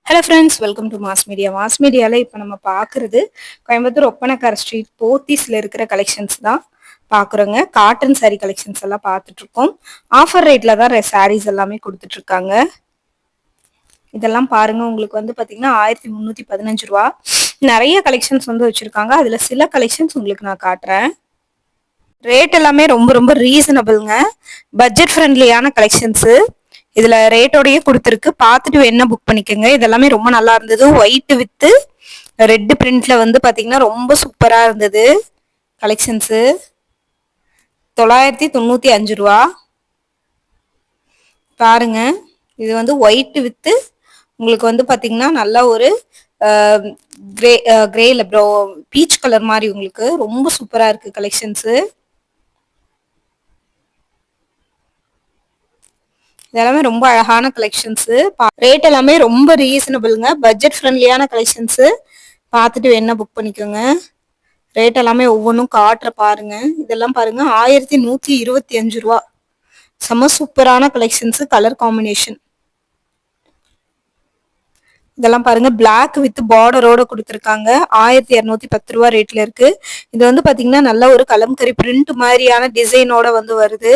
Hello friends, welcome to mass media. Mass மீடியாவில் இப்போ நம்ம பார்க்குறது கோயம்புத்தூர் ஒப்பனக்கார ஸ்ட்ரீட் போத்தீஸில் இருக்கிற கலெக்ஷன்ஸ் தான் பார்க்குறோங்க. காட்டன் சாரீ கலெக்ஷன்ஸ் எல்லாம் பார்த்துட்ருக்கோம். ஆஃபர் ரேட்டில் தான் சாரீஸ் எல்லாமே கொடுத்துட்ருக்காங்க. இதெல்லாம் பாருங்க, உங்களுக்கு வந்து பார்த்தீங்கன்னா 1315 ரூபா. நிறைய கலெக்ஷன்ஸ் வந்து வச்சுருக்காங்க. அதில் சில கலெக்ஷன்ஸ் உங்களுக்கு நான் காட்டுறேன். ரேட் எல்லாமே ரொம்ப ரொம்ப ரீசனபிள்ங்க. Budget ஃப்ரெண்ட்லியான collections. இதுல ரேட்டோடயே கொடுத்துருக்கு, பார்த்துட்டு என்ன புக் பண்ணிக்கோங்க. இதெல்லாமே ரொம்ப நல்லா இருந்தது. ஒயிட் வித் ரெட் பிரிண்ட்ல வந்து பாத்தீங்கன்னா ரொம்ப சூப்பரா இருந்தது கலெக்ஷன்ஸு. 995 ரூபா. பாருங்க, இது வந்து ஒயிட் வித் உங்களுக்கு வந்து பாத்தீங்கன்னா நல்லா ஒரு கிரேல பீச் கலர் மாதிரி உங்களுக்கு ரொம்ப சூப்பரா இருக்கு கலெக்ஷன்ஸு. இதெல்லாமே ரொம்ப அழகான கலெக்ஷன்ஸ். ரேட் எல்லாமே ரொம்ப ரீசனபிள்ங்க. Budget ஃப்ரெண்ட்லியான collections. பார்த்துட்டு வேணா புக் பண்ணிக்கோங்க. ரேட் எல்லாமே ஒவ்வொன்றும் காட்டுற பாருங்க. இதெல்லாம் பாருங்க, 1125 ரூபா. செம்ம சூப்பரான கலெக்ஷன்ஸ். கலர் காம்பினேஷன் இதெல்லாம் பாருங்க, பிளாக் வித் பார்டரோட கொடுத்துருக்காங்க. 1210 ரூபா ரேட்ல இருக்கு. இது வந்து பாத்தீங்கன்னா நல்ல ஒரு கலம்கரி பிரிண்ட் மாதிரியான டிசைனோட வந்து வருது.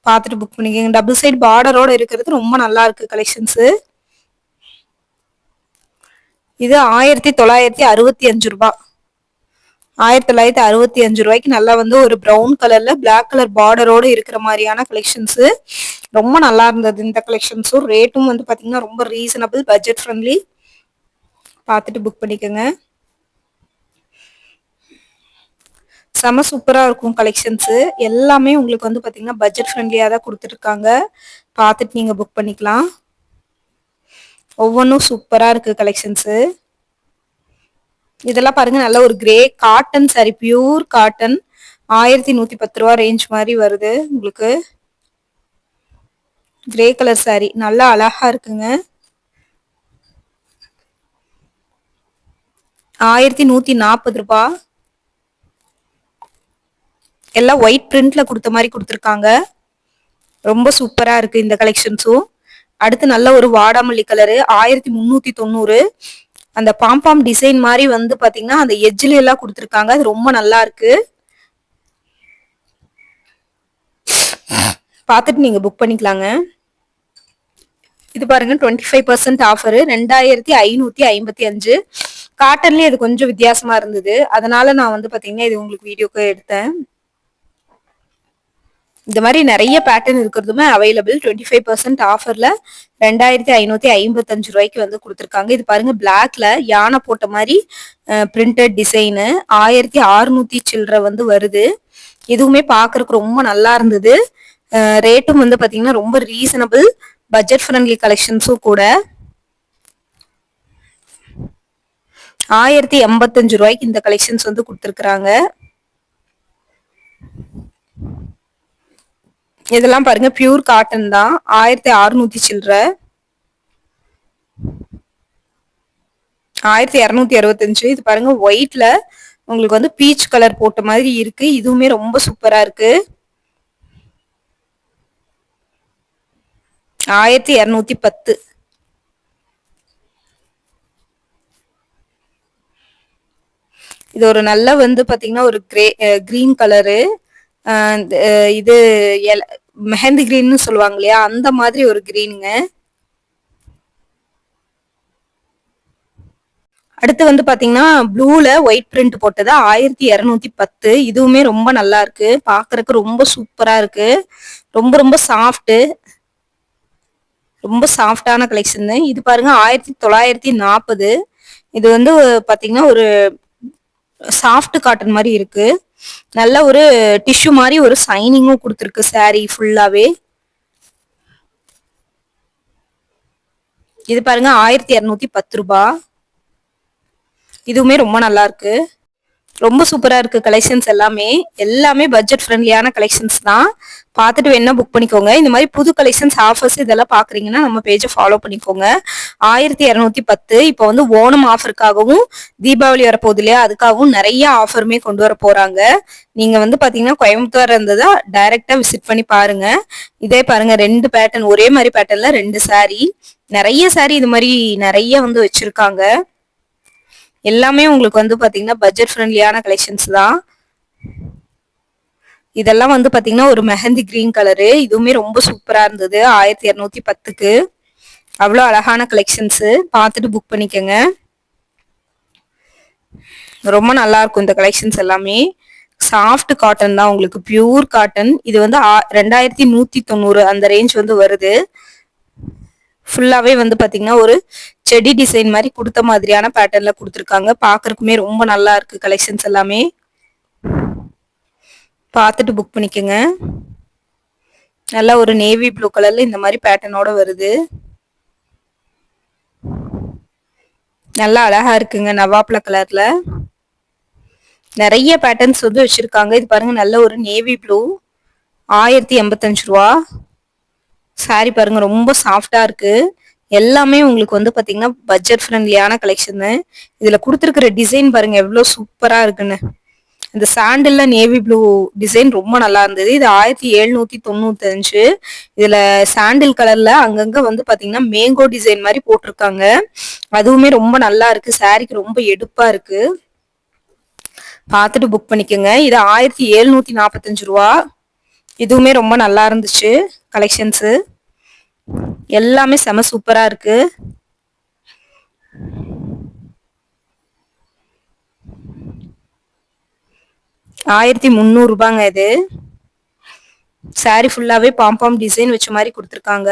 பார்த்துட்டு புக் பண்ணிக்கோங்க. டபுள் சைடு பார்டரோட இருக்கிறது ரொம்ப நல்லா இருக்கு கலெக்ஷன்ஸ். இது 1965 ரூபாய். 1965 ரூபாய்க்கு நல்லா வந்து ஒரு ப்ரௌன் கலர்ல பிளாக் கலர் பார்டரோட இருக்கிற மாதிரியான கலெக்ஷன்ஸ். ரொம்ப நல்லா இருந்தது இந்த கலெக்ஷன்ஸும். ரேட்டும் வந்து பாத்தீங்கன்னா ரொம்ப ரீசனபிள், பட்ஜெட் ஃப்ரெண்ட்லி. பார்த்துட்டு புக் பண்ணிக்கோங்க. செம சூப்பரா இருக்கும் கலெக்ஷன்ஸ். எல்லாமே உங்களுக்கு வந்து பாத்தீங்கன்னா பட்ஜெட் ஃப்ரெண்ட்லியா தான் கொடுத்துருக்காங்க. பார்த்துட்டு நீங்க புக் பண்ணிக்கலாம். ஒவ்வொன்றும் சூப்பரா இருக்கு கலெக்ஷன்ஸ். இதெல்லாம் பாருங்க, நல்ல ஒரு grey cotton sorry, pure cotton. 1110 ரூபா ரேஞ்ச் மாதிரி வருது உங்களுக்கு. கிரே கலர் சாரி நல்லா அழகா இருக்குங்க. 1140 ரூபா. எல்லாம் ஒயிட் பிரிண்ட்ல கொடுத்த மாதிரி கொடுத்துருக்காங்க. ரொம்ப சூப்பரா இருக்கு இந்த கலெக்ஷன்ஸும். அடுத்து நல்ல ஒரு வாடாமல்லி கலரு, 1390. அந்த பாம்பாம் டிசைன் மாதிரி வந்து பாத்தீங்கன்னா அந்த எட்ஜ்ல எல்லாம் கொடுத்துருக்காங்க. அது ரொம்ப நல்லா இருக்கு. பார்த்துட்டு நீங்க புக் பண்ணிக்கலாங்க. இது பாருங்க, 25% ஆஃபர், 2555. காட்டன்லயே இது கொஞ்சம் வித்தியாசமா இருந்தது, அதனால நான் வந்து பாத்தீங்கன்னா இது உங்களுக்கு வீடியோக்கு எடுத்தேன். இந்த மாதிரி நிறைய பேட்டர்ன் இருக்கிறதுமே அவைலபிள். 25% ஆஃபர்ல 2555 ரூபாய்க்கு வந்து கொடுத்துருக்காங்க. இது பாருங்க, பிளாக்ல யானை போட்ட மாதிரி பிரிண்டட் டிசைனு. 1600 சில்லற வந்து வருது. இதுவுமே பாக்குறதுக்கு ரொம்ப நல்லா இருந்தது. ரேட்டும் வந்து பாத்தீங்கன்னா ரொம்ப ரீசனபிள், பட்ஜெட் ஃப்ரெண்ட்லி கலெக்ஷன்ஸும் கூட. 1085 ரூபாய்க்கு இந்த கலெக்ஷன்ஸ் வந்து கொடுத்துருக்காங்க. இதெல்லாம் பாருங்க, பியூர் காட்டன் தான். 1600 சில்லற. 1265. இது பாருங்க, ஒயிட்ல உங்களுக்கு வந்து பீச் கலர் போட்ட மாதிரி இருக்கு. இதுவுமே ரொம்ப சூப்பரா இருக்கு. 1210. இது ஒரு நல்ல வந்து பாத்தீங்கன்னா ஒரு கிரீன் கலரு. இது மெஹந்தி கிரீன்னு சொல்லுவாங்க இல்லையா, அந்த மாதிரி ஒரு கிரீனுங்க. அடுத்து வந்து பாத்தீங்கன்னா ப்ளூல ஒயிட் பிரிண்ட் போட்டது, 1210. இதுவுமே ரொம்ப நல்லா இருக்கு, பாக்குறதுக்கு ரொம்ப சூப்பரா இருக்கு. ரொம்ப ரொம்ப சாஃப்ட், ரொம்ப சாஃப்டான கலெக்ஷன். இது பாருங்க, 1940. இது வந்து பாத்தீங்கன்னா ஒரு சாஃப்ட் காட்டன் மாதிரி இருக்கு. நல்ல ஒரு டிஷ்யூ மாதிரி ஒரு சைனிங்கும் கொடுத்துருக்கு சாரி ஃபுல்லாவே. இது பாருங்க, 1210 ரூபாய். இதுவுமே ரொம்ப நல்லா இருக்கு. ரொம்ப சூப்பரா இருக்கு கலெக்ஷன்ஸ் எல்லாமே. எல்லாமே பட்ஜெட் ஃப்ரெண்ட்லியான கலெக்ஷன்ஸ் தான். பார்த்துட்டு வேணா புக் பண்ணிக்கோங்க. இந்த மாதிரி புது கலெக்ஷன்ஸ், ஆஃபர்ஸ் இதெல்லாம் பாக்குறீங்கன்னா நம்ம பேஜை ஃபாலோ பண்ணிக்கோங்க. 1210. இப்போ வந்து ஓணம் ஆஃபருக்காகவும் தீபாவளி வரப்போகுது இல்லையா, அதுக்காகவும் நிறைய ஆஃபருமே கொண்டு வர போறாங்க. நீங்க வந்து பாத்தீங்கன்னா கோயம்புத்தூர் இருந்ததா டைரக்டா விசிட் பண்ணி பாருங்க. இதே பாருங்க, 2 பேட்டர்ன், ஒரே மாதிரி பேட்டர்ன்ல 2 சாரி. நிறைய சாரி இது மாதிரி நிறைய வந்து வச்சிருக்காங்க. எல்லாமே உங்களுக்கு வந்து பாத்தீங்கன்னா பட்ஜெட் ஃப்ரெண்ட்லியான கலெக்ஷன்ஸ் தான். இதெல்லாம் வந்து பாத்தீங்கன்னா ஒரு மெஹந்தி கிரீன் கலரு, இதுவுமே ரொம்ப சூப்பரா இருந்தது. 1210க்கு அவ்வளோ அழகான கலெக்ஷன்ஸ். பார்த்துட்டு புக் பண்ணிக்கோங்க. ரொம்ப நல்லா இருக்கும் இந்த கலெக்ஷன்ஸ் எல்லாமே. சாஃப்ட் காட்டன் தான், உங்களுக்கு பியூர் காட்டன். இது வந்து 2190 அந்த ரேஞ்ச் வந்து வருது. ஃபுல்லாவே வந்து பாத்தீங்கன்னா ஒரு செடி டிசைன் மாதிரி கொடுத்த மாதிரியான பேட்டர்ன்ல கொடுத்துருக்காங்க. பாக்குறதுக்குமே ரொம்ப நல்லா இருக்கு கலெக்ஷன்ஸ் எல்லாமே. பார்த்துட்டு புக் பண்ணிக்கோங்க. நல்லா ஒரு நேவி ப்ளூ கலர்ல இந்த மாதிரி பேட்டர்னோட வருது. நல்லா அழகா இருக்குங்க நவாப்ல கலர்ல. நிறைய பேட்டர்ன்ஸ் வந்து வச்சிருக்காங்க. இது பாருங்க நல்ல ஒரு நேவி ப்ளூ, 1085 ரூபா. சாரி பாருங்க ரொம்ப சாஃப்டா இருக்கு. எல்லாமே உங்களுக்கு வந்து பாத்தீங்கன்னா பட்ஜெட் ஃப்ரெண்ட்லியான கலெக்ஷன். இதுல கொடுத்துருக்கிற டிசைன் பாருங்க எவ்வளவு சூப்பரா இருக்குன்னு. இந்த சாண்டில்ல நேவி ப்ளூ டிசைன் ரொம்ப நல்லா இருந்தது. இது 1795. இதுல சாண்டில் கலர்ல அங்கங்க வந்து பாத்தீங்கன்னா மேங்கோ டிசைன் மாதிரி போட்டிருக்காங்க. அதுவுமே ரொம்ப நல்லா இருக்கு. சாரிக்கு ரொம்ப எடுப்பா இருக்கு. பார்த்துட்டு புக் பண்ணிக்கோங்க. இது 1745 ரூபா. இதுவுமே ரொம்ப நல்லா இருந்துச்சு கலெக்ஷன்ஸ். எல்லாமே செம சூப்பரா இருக்கு. ரூபாங்க இது. சாரி ஃபுல்லாவே பாம்பாம் டிசைன் வச்ச மாதிரி கொடுத்துருக்காங்க.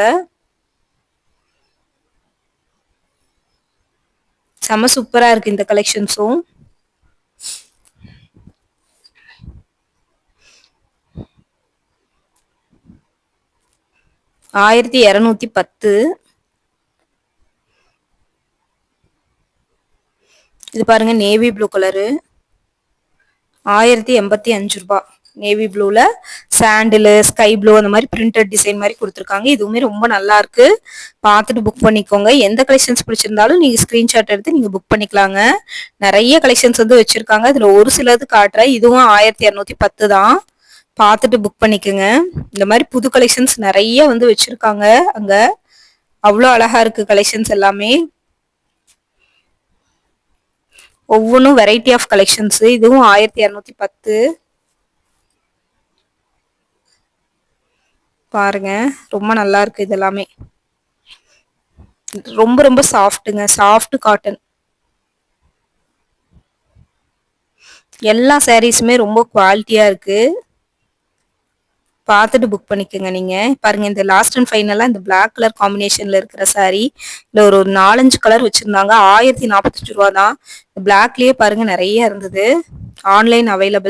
செம சூப்பரா இருக்கு இந்த கலெக்ஷன்ஸும். $1210. இது பாருங்க நேவி ப்ளூ கலரு, 1085 ரூபாய். நேவி ப்ளூல சாண்டில், ஸ்கை ப்ளூ அந்த மாதிரி பிரிண்டட் டிசைன் மாதிரி கொடுத்துருக்காங்க. இதுவுமே ரொம்ப நல்லா இருக்கு. பார்த்துட்டு புக் பண்ணிக்கோங்க. எந்த கலெக்ஷன்ஸ் பிடிச்சிருந்தாலும் நீங்க ஸ்கிரீன்ஷாட் எடுத்து நீங்க புக் பண்ணிக்கலாங்க. நிறைய கலெக்ஷன்ஸ் வந்து வச்சிருக்காங்க. இதுல ஒரு சிலது காட்டுறேன். இதுவும் 1210 தான். பார்த்துட்டு புக் பண்ணிக்கோங்க. இந்த மாதிரி புது கலெக்ஷன்ஸ் நிறைய வந்து வச்சிருக்காங்க அங்க. அவ்வளோ அழகா இருக்கு கலெக்ஷன்ஸ் எல்லாமே. ஒவ்வொன்றும் வெரைட்டி ஆஃப் கலெக்ஷன்ஸ். இதுவும் 1210. பாருங்க ரொம்ப நல்லா இருக்கு. இது எல்லாமே ரொம்ப ரொம்ப சாஃப்ட்டுங்க, சாஃப்ட் காட்டன். எல்லா சாரீஸுமே ரொம்ப குவாலிட்டியா இருக்கு. பார்த்துட்டு புக் பண்ணிக்கோங்க நீங்க. பாருங்க இந்த லாஸ்ட் அண்ட் ஃபைனலா இந்த பிளாக் கலர் காம்பினேஷன்ல இருக்கிற சாரி. இல்ல ஒரு 4-5 கலர் வச்சிருந்தாங்க. 1045 ரூபா தான். பிளாக்லயே பாருங்க நிறைய இருந்தது. Online available.